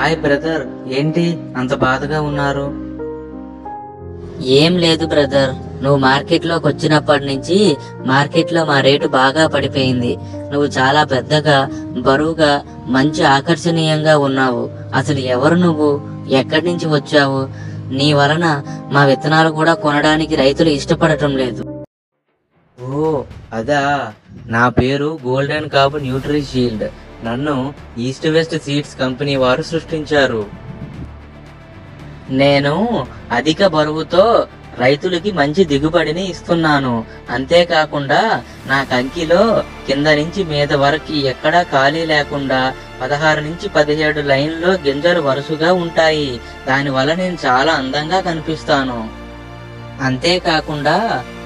Hi brother, ఏంటి అంత బాధగా ఉన్నారు? ఏం లేదు బ్రదర్, నువ్వు మార్కెట్లోకి వచ్చినప్పటి నుంచి మార్కెట్లో మా రేటు బాగా పడిపోయింది. నువ్వు చాలా పెద్దగా, బరువుగా, మంచి ఆకర్షణీయంగా ఉన్నావు. అసలు ఎవరు నువ్వు? ఎక్కడి నుంచి వచ్చావు? నీ వలన మా విత్తనాలు కూడా కొనడానికి రైతులు ఇష్టపడటం లేదు. ఓ అదా, నా పేరు గోల్డెన్ కాబ్ న్యూట్రిషీల్డ్. నన్ను ఈస్ట్ వెస్ట్ సీడ్స్ కంపెనీ వారు సృష్టించారు. నేను అధిక బరువుతో రైతులకి మంచి దిగుబడిని ఇస్తున్నాను. అంతేకాకుండా నా కంకిలో కింద నుంచి మీద వరకు ఎక్కడా ఖాళీ లేకుండా 16 నుంచి 17 లైన్లో గింజలు వరుసగా ఉంటాయి. దానివల్ల నేను చాలా అందంగా కనిపిస్తాను. అంతేకాకుండా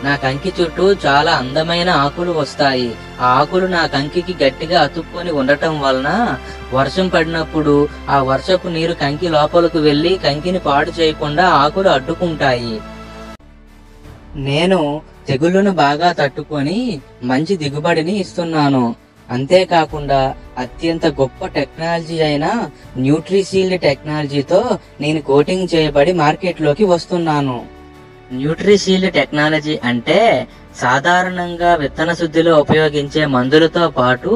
నా కంకి చుట్టూ చాలా అందమైన ఆకులు వస్తాయి. ఆ ఆకులు నా కంకికి గట్టిగా అతుక్కొని ఉండటం వలన వర్షం పడినప్పుడు ఆ వర్షపు నీరు కంకి లోపలకు వెళ్లి కంకిని పాడు చేయకుండా ఆకులు అడ్డుకుంటాయి. నేను తెగుళ్లను బాగా తట్టుకొని మంచి దిగుబడిని ఇస్తున్నాను. అంతేకాకుండా అత్యంత గొప్ప టెక్నాలజీ అయిన న్యూట్రిషీల్డ్ టెక్నాలజీతో నేను కోటింగ్ చేయబడి మార్కెట్లోకి వస్తున్నాను. న్యూట్రిషీల్డ్ టెక్నాలజీ అంటే సాధారణంగా విత్తన శుద్ధిలో ఉపయోగించే మందులతో పాటు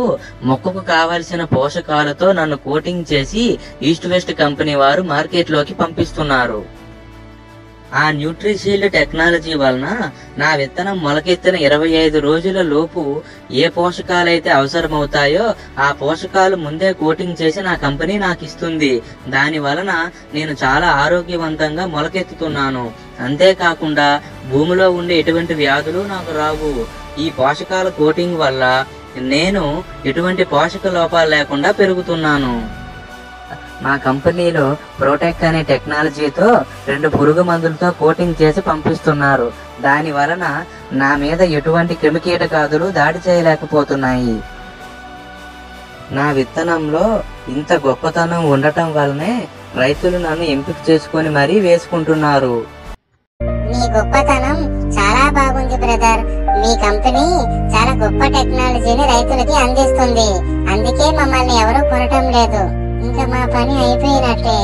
మొక్కకు కావలసిన పోషకాలతో నన్ను కోటింగ్ చేసి ఈస్ట్ వెస్ట్ కంపెనీ వారు మార్కెట్లోకి పంపిస్తున్నారు. ఆ న్యూట్రిషీల్డ్ టెక్నాలజీ వలన నా విత్తనం మొలకెత్తిన 25 రోజుల లోపు ఏ పోషకాలైతే అవసరమవుతాయో ఆ పోషకాలు ముందే కోటింగ్ చేసి నా కంపెనీ నాకు ఇస్తుంది. దాని వలన నేను చాలా ఆరోగ్యవంతంగా మొలకెత్తుతున్నాను. అంతేకాకుండా భూమిలో ఉండే ఎటువంటి వ్యాధులు నాకు రావు. ఈ పోషకాల కోటింగ్ వల్ల నేను ఎటువంటి పోషక లోపాలు లేకుండా పెరుగుతున్నాను. మా కంపెనీలో ప్రోటెక్ అనే టెక్నాలజీతో 2 పురుగు మందులతో కోటింగ్ చేసి పంపిస్తున్నారు. దాని వలన నా మీద ఎటువంటి క్రిమికీటకాదులు దాడి చేయలేకపోతున్నాయి. నా విత్తనంలో ఇంత గొప్పతనం ఉండటం వల్లనే రైతులు నన్ను ఎంపిక చేసుకొని మరీ వేసుకుంటున్నారు. మీ గొప్పతనం చాలా బాగుంది బ్రదర్. మీ కంపెనీ చాలా గొప్ప టెక్నాలజీని రైతులకి అందిస్తుంది. అందుకే మమ్మల్ని ఎవరూ కొనటం లేదు. ఇంకా మా పని అయిపోయినట్టే.